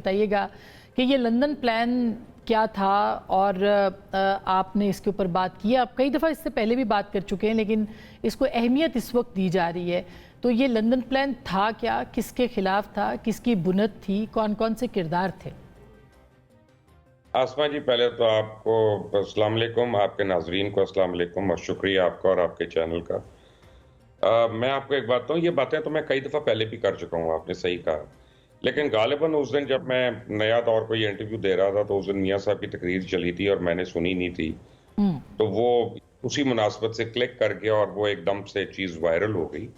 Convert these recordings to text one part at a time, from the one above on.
बताइएगा कि ये लंदन प्लान क्या था और आपने इसके ऊपर बात की। आप कई दफ़ा इससे पहले भी बात कर चुके हैं, लेकिन इसको अहमियत इस वक्त दी जा रही है। तो ये लंदन प्लान था क्या, किसके खिलाफ था, किसकी बुनियाद थी, कौन कौन से किरदार थे? आसमा जी, पहले तो आपको अस्सलाम वालेकुम, आपके नाजरीन को अस्सलाम वालेकुम और शुक्रिया आपका और आपके चैनल का। मैं आपको एक बात कहूँ, ये बातें तो मैं कई दफ़ा पहले भी कर चुका हूँ, आपने सही कहा। लेकिन गालिबन उस दिन जब मैं नया दौर को ये इंटरव्यू दे रहा था तो उस दिन मियाँ साहब की तकरीर चली थी और मैंने सुनी नहीं थी। हम्म। तो वो उसी मुनासबत से क्लिक कर गया और वो एकदम से चीज़ वायरल हो गई।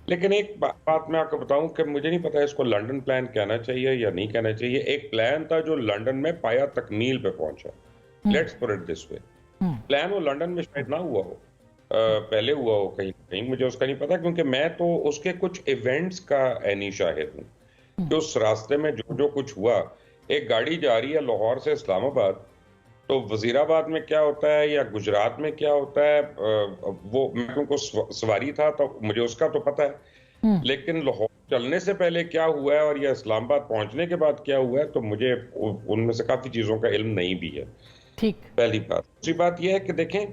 लेकिन एक बात मैं आपको बताऊं कि मुझे नहीं पता इसको लंदन प्लान कहना चाहिए या नहीं कहना चाहिए। एक प्लान था जो लंदन में पाया तकमील पे पहुंचा। Hmm. Let's put it this way. Hmm. Plan वो लंदन में शायद ना हुआ हो, पहले हुआ हो कहीं कहीं, मुझे उसका नहीं पता, क्योंकि मैं तो उसके कुछ इवेंट्स का ऐनी शाहिद हूँ कि उस रास्ते में जो जो कुछ हुआ। एक गाड़ी जा रही है लाहौर से इस्लामाबाद, तो वजीराबाद में क्या होता है या गुजरात में क्या होता है, वो मैं क्योंकि सवारी था तो मुझे उसका तो पता है। हम्म। लेकिन लाहौर चलने से पहले क्या हुआ है और या इस्लामाबाद पहुंचने के बाद क्या हुआ है, तो मुझे उनमें से काफी चीजों का इल्म नहीं भी है। ठीक। पहली बात। दूसरी बात यह है कि देखें,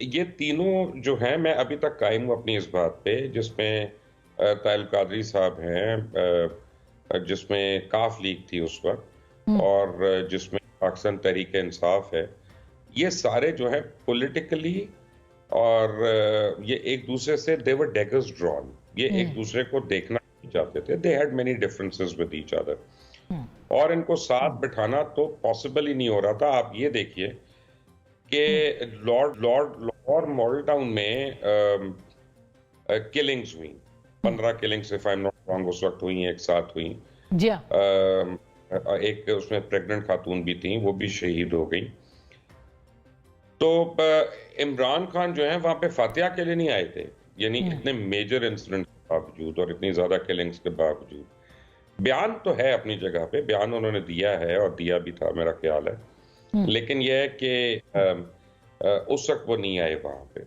ये तीनों जो हैं, मैं अभी तक कायम हूं अपनी इस बात पे, जिसमें तायल कादरी साहब हैं, जिसमें काफ लीग थी उस वक्त, हम्म। और जिसमें पाकिस्तान तहरीक इंसाफ है। ये सारे जो है पॉलिटिकली और ये एक दूसरे से दे वर डेगर्स ड्रॉन, ये एक दूसरे को देखना नहीं चाहते थे। They had many differences with each other, hmm. और इनको साथ बिठाना तो पॉसिबल ही नहीं हो रहा था। आप ये देखिए कि लाहौर मॉडल टाउन में किलिंग्स हुई, 15 killings if I am not wrong उस वक्त हुई, एक साथ हुई। जी हाँ। एक उसमें प्रेग्नेंट खातून भी थी, वो भी शहीद हो गई। तो इमरान खान जो है वहां पे फातिहा के लिए नहीं आए थे, यानी हम्म। इतने मेजर इंसिडेंट के बावजूद और इतनी ज्यादा किलिंग्स के बावजूद। बयान तो है अपनी जगह पे, बयान उन्होंने दिया है और दिया भी था मेरा ख्याल है। हम्म। लेकिन यह है कि उस वक्त वो नहीं आए वहां पे।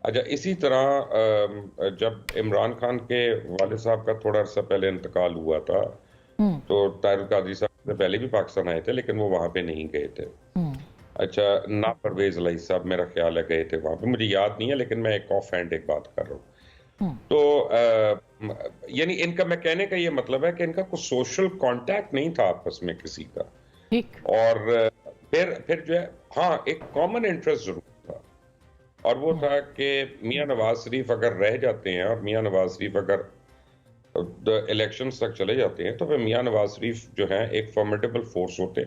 अच्छा, इसी तरह जब इमरान खान के वालिद साहब का थोड़ा अर्सा पहले इंतकाल हुआ था, हम्म। तो तारिक कादरी साहब से पहले भी पाकिस्तान आए थे, लेकिन वो वहां पे नहीं गए थे। हम्म। अच्छा, ना परवेज अली साहब मेरा ख्याल है गए थे वहां पे, मुझे याद नहीं है, लेकिन मैं एक ऑफ हैंड एक बात कर रहा हूँ। हम्म। तो यानी इनका, मैं कहने का ये मतलब है कि इनका कोई सोशल कांटेक्ट नहीं था आपस में किसी का। ठीक। और फिर जो है, हाँ, एक कॉमन इंटरेस्ट जरूर था, और वो था कि मियां नवाज शरीफ अगर रह जाते हैं और मियां नवाज शरीफ अगर इलेक्शन तक चले जाते हैं, तो फिर मियां नवाज शरीफ जो है एक फॉर्मिडेबल फोर्स होते।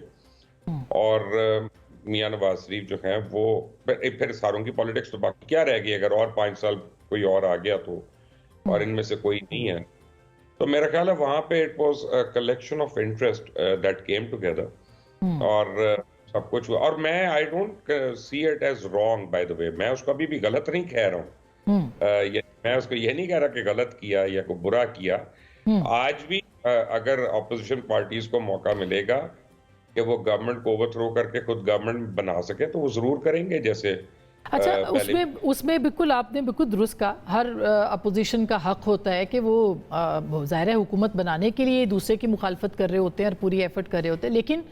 हम्म। और मियां नवाज शरीफ जो है वो फिर सारों की पॉलिटिक्स तो बाकी क्या रह गई, अगर और 5 साल कोई और आ गया तो, और इनमें से कोई नहीं है, तो मेरा ख्याल है वहां पे it was a collection of interest that came together, hmm. और सब कुछ हुआ। और मैं I don't see it as wrong, by the way, मैं उसको अभी भी गलत नहीं कह रहा हूँ। हम्म। मैं उसको ये नहीं कह रहा कि गलत किया या कोई बुरा किया। हम्म। आज भी अगर अपोजिशन पार्टीज को मौका मिलेगा कि वो गवर्नमेंट को ओवरथ्रो करके खुद गवर्नमेंट बना सके, तो वो जरूर करेंगे, जैसे अच्छा, पहले। उसमें उसमें बिल्कुल आपने बिल्कुल दुरुस्त कहा। हर अपोजिशन का हक होता है कि वो ज़ाहिर है हुकूमत बनाने के लिए दूसरे की मुखालफत कर रहे होते हैं और पूरी एफर्ट कर रहे होते हैं। लेकिन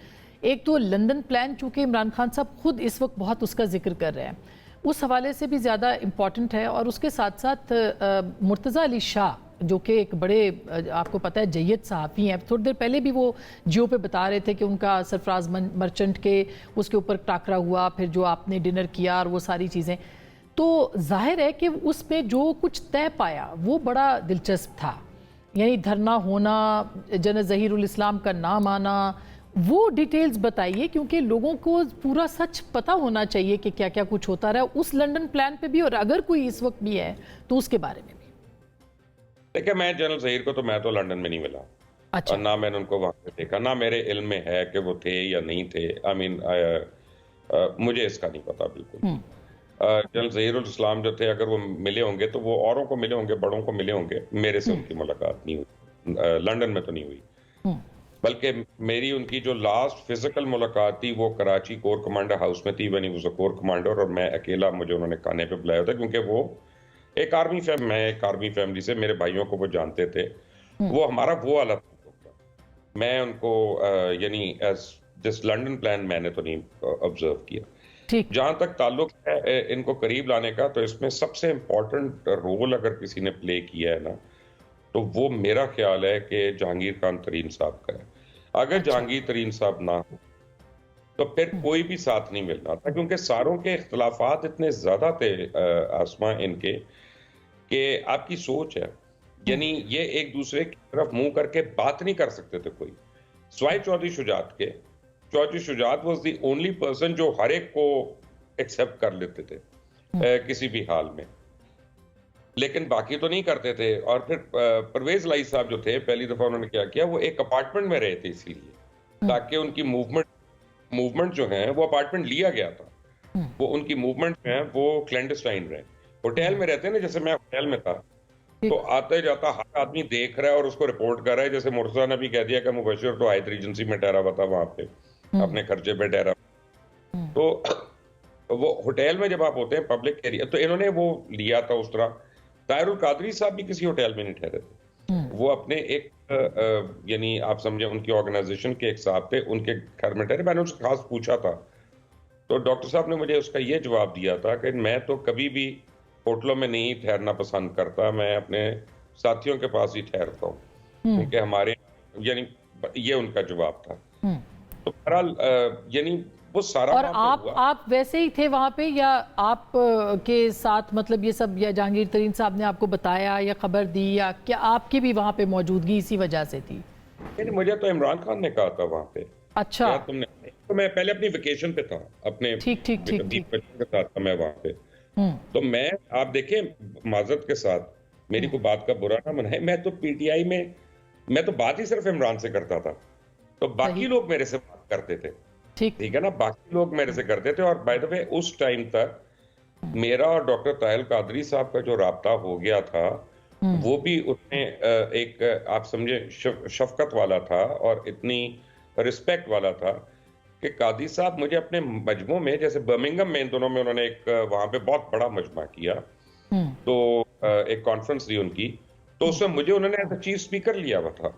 एक तो लंदन प्लान, चूँकि इमरान खान साहब खुद इस वक्त बहुत उसका जिक्र कर रहे हैं, उस हवाले से भी ज़्यादा इम्पॉर्टेंट है। और उसके साथ साथ मुर्तज़ा अली शाह, जो कि एक बड़े आपको पता है जय्यद सहाफ़ी हैं, थोड़ी देर पहले भी वो जियो पे बता रहे थे कि उनका सरफराज मर्चेंट के उसके ऊपर टाकरा हुआ, फिर जो आपने डिनर किया और वो सारी चीज़ें, तो जाहिर है कि उसमें जो कुछ तय पाया वो बड़ा दिलचस्प था। यानी धरना होना, जनरल ज़हीरुल इस्लाम का नाम आना, वो डिटेल्स बताइए, क्योंकि लोगों को पूरा सच पता होना चाहिए कि क्या क्या कुछ होता रहा उस लंदन प्लान पे भी, और अगर कोई इस वक्त भी है तो उसके बारे में भी। देखिए, मैं जनरल ज़हीर को, तो मैं तो लंदन में नहीं मिला, अच्छा। और ना मैंने उनको वहां पे देखा, ना मेरे इल्म में है कि वो थे या नहीं थे। आई मीन, मुझे इसका नहीं पता बिल्कुल भी। हम्म। जनरल ज़हीरुल इस्लाम जो थे, अगर वो मिले होंगे तो वो औरों को मिले होंगे, बड़ों को मिले होंगे, मेरे से हम्म। उनकी मुलाकात नहीं हुई, लंदन में तो नहीं हुई। हम्म। बल्कि मेरी उनकी जो लास्ट फिजिकल मुलाकात थी वो कराची कोर कमांडर हाउस में थी, when he was a core commander, और मैं अकेला, मुझे उन्होंने खाने पे बुलाया था, क्योंकि वो मैं एक आर्मी फैमिली से, मेरे भाइयों को वो जानते थे। हम्म। वो हमारा वो वाला था। मैं उनको यानी एज दिस लंदन प्लान मैंने तो नहीं ऑब्जर्व किया। ठीक। जहां तक ताल्लुक है इनको करीब लाने का, तो इसमें सबसे इम्पोर्टेंट रोल अगर किसी ने प्ले किया है ना, तो वो मेरा ख्याल है कि जहांगीर खान तरीन साहब का है। अगर अच्छा। जहांगीर तरीन साहब ना हो तो फिर कोई भी साथ नहीं मिलना था, क्योंकि सारों के इख्तलाफात इतने ज्यादा थे आसमां इनके, कि आपकी सोच है, यानी ये एक दूसरे की तरफ मुंह करके बात नहीं कर सकते थे कोई, स्वाय चौधरी शुजात के। Chaudhry Shujaat was the only person जो हर एक को एक्सेप्ट कर लेते थे किसी भी हाल में, लेकिन बाकी तो नहीं करते थे। और फिर परवेज लाई साहब जो थे, पहली दफा उन्होंने क्या किया, वो एक अपार्टमेंट में रहे थे इसीलिए ताकि उनकी मूवमेंट जो है वो अपार्टमेंट लिया गया था, वो उनकी मूवमेंट जो है वो क्लैंडस्टाइन रहे। होटल में रहते हैं ना, जैसे मैं होटल में था, तो आते जाता हर आदमी देख रहा है और उसको रिपोर्ट कर रहा है। जैसे मुर्तजा ने भी कह दिया कि मुबशिर तो आयत रीजेंसी में ठहरा हुआ था, वहां पे अपने खर्चे पे ठहरा। तो वो होटल में जब आप होते हैं पब्लिक एरिया, तो इन्होंने वो लिया था उस तरह। ताहिरुल कादरी साहब भी किसी होटल में नहीं ठहरे थे, वो अपने एक यानी आप समझे उनकी ऑर्गेनाइजेशन के एक साहब थे, उनके घर में ठहरे। मैंने उनसे खास पूछा था, तो डॉक्टर साहब ने मुझे उसका ये जवाब दिया था कि मैं तो कभी भी होटलों में नहीं ठहरना पसंद करता, मैं अपने साथियों के पास ही ठहरता हूँ, क्योंकि हमारे यानी ये उनका जवाब था। तो बहरहाल यानी वो सारा और वहाँ पे हुआ। आप वैसे ही थे वहां पे, या आप के साथ मतलब ये सब, या जहांगीर तरीन साहब ने आपको बताया या खबर दी, या क्या आपकी भी वहां पे मौजूदगी इसी वजह से थी? नहीं, मुझे तो इमरान खान ने कहा था वहां पे, अच्छा। क्या तुमने, तो मैं पहले अपनी वेकेशन पे था, अपने ठीक ठीक ठीक बीच ठीक। बच्चों के साथ था मैं वहां पे। तो मैं, आप देखें माजरत के साथ, मेरी को बात का बुरा ना मनाए, मैं तो पीटीआई में मैं तो बात ही सिर्फ इमरान से करता था, तो बाकी सही। लोग मेरे से बात करते थे, ठीक। ठीक है ना, बाकी लोग मेरे से करते थे। और बाय द वे उस टाइम तक मेरा और डॉक्टर ताहिल कादरी साहब का जो राब्ता हो गया था, वो भी उतने एक आप समझे शफकत वाला था और इतनी रिस्पेक्ट वाला था कि कादी साहब मुझे अपने मजमू में, जैसे बर्मिंघम में इन दोनों में उन्होंने एक वहां पे बहुत बड़ा मजमा किया, तो एक कॉन्फ्रेंस थी उनकी, तो उसमें मुझे उन्होंने एज चीफ स्पीकर लिया हुआ था।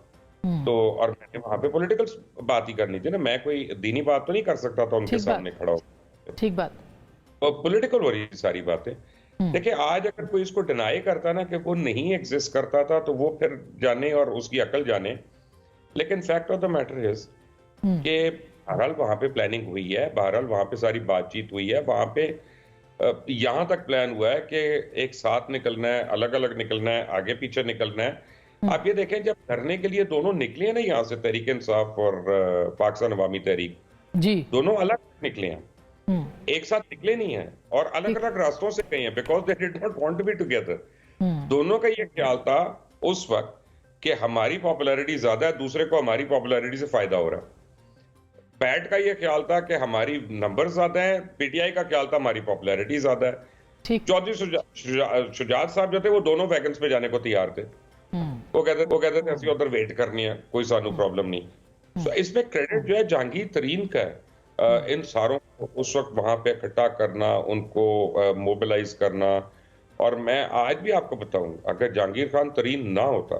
तो और मैंने वहां पे पॉलिटिकल बात ही करनी थी ना, मैं कोई दीनी बात तो नहीं कर सकता था उनके ठीक बात। सामने खड़ा हो। ठीक बात। तो पॉलिटिकल हो रही थी सारी बातें। देखिए आज अगर कोई इसको डिनाई करता ना कि वो नहीं एग्जिस्ट करता था, तो वो फिर जाने और उसकी अकल जाने। लेकिन fact of the matter is कि बहरहाल वहां पे प्लानिंग हुई है, बहरहाल वहां पे सारी बातचीत हुई है, वहां पे यहां तक प्लान हुआ है कि एक साथ निकलना है, अलग अलग निकलना है, आगे पीछे निकलना है। आप ये देखें, जब धरने के लिए दोनों निकले हैं ना यहाँ से, तहरीक इंसाफ और पाकिस्तान अवामी तहरीक, जी। दोनों अलग निकले हैं, एक साथ निकले नहीं है, और अलग अलग रास्तों से गए हैं, because they did not want to be together. दोनों का ये ख्याल था उस वक्त कि हमारी पॉपुलैरिटी ज्यादा है, दूसरे को हमारी पॉपुलैरिटी से फायदा हो रहा है। पैट का ये ख्याल था कि हमारी नंबर ज्यादा है, पीटीआई का ख्याल था हमारी पॉपुलैरिटी ज्यादा है। ठीक। चौधरी शुजात साहब जो थे वो दोनों वैगन्स पे जाने को तैयार थे, वो कहते थे असली उधर वेट करनी है, कोई सानू प्रॉब्लम नहीं। तो इसमें क्रेडिट जो है जहांगीर तरीन का है, इन सारों को उस वक्त वहां पे इकट्ठा करना, उनको मोबिलाइज करना। और मैं आज भी आपको बताऊं, अगर जहांगीर खान तरीन ना होता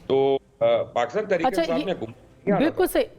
तो पाकिस्तान तहरीक अच्छा, इंसाफ ये में हुकूमत नहीं आना था। बिल्कुल सही।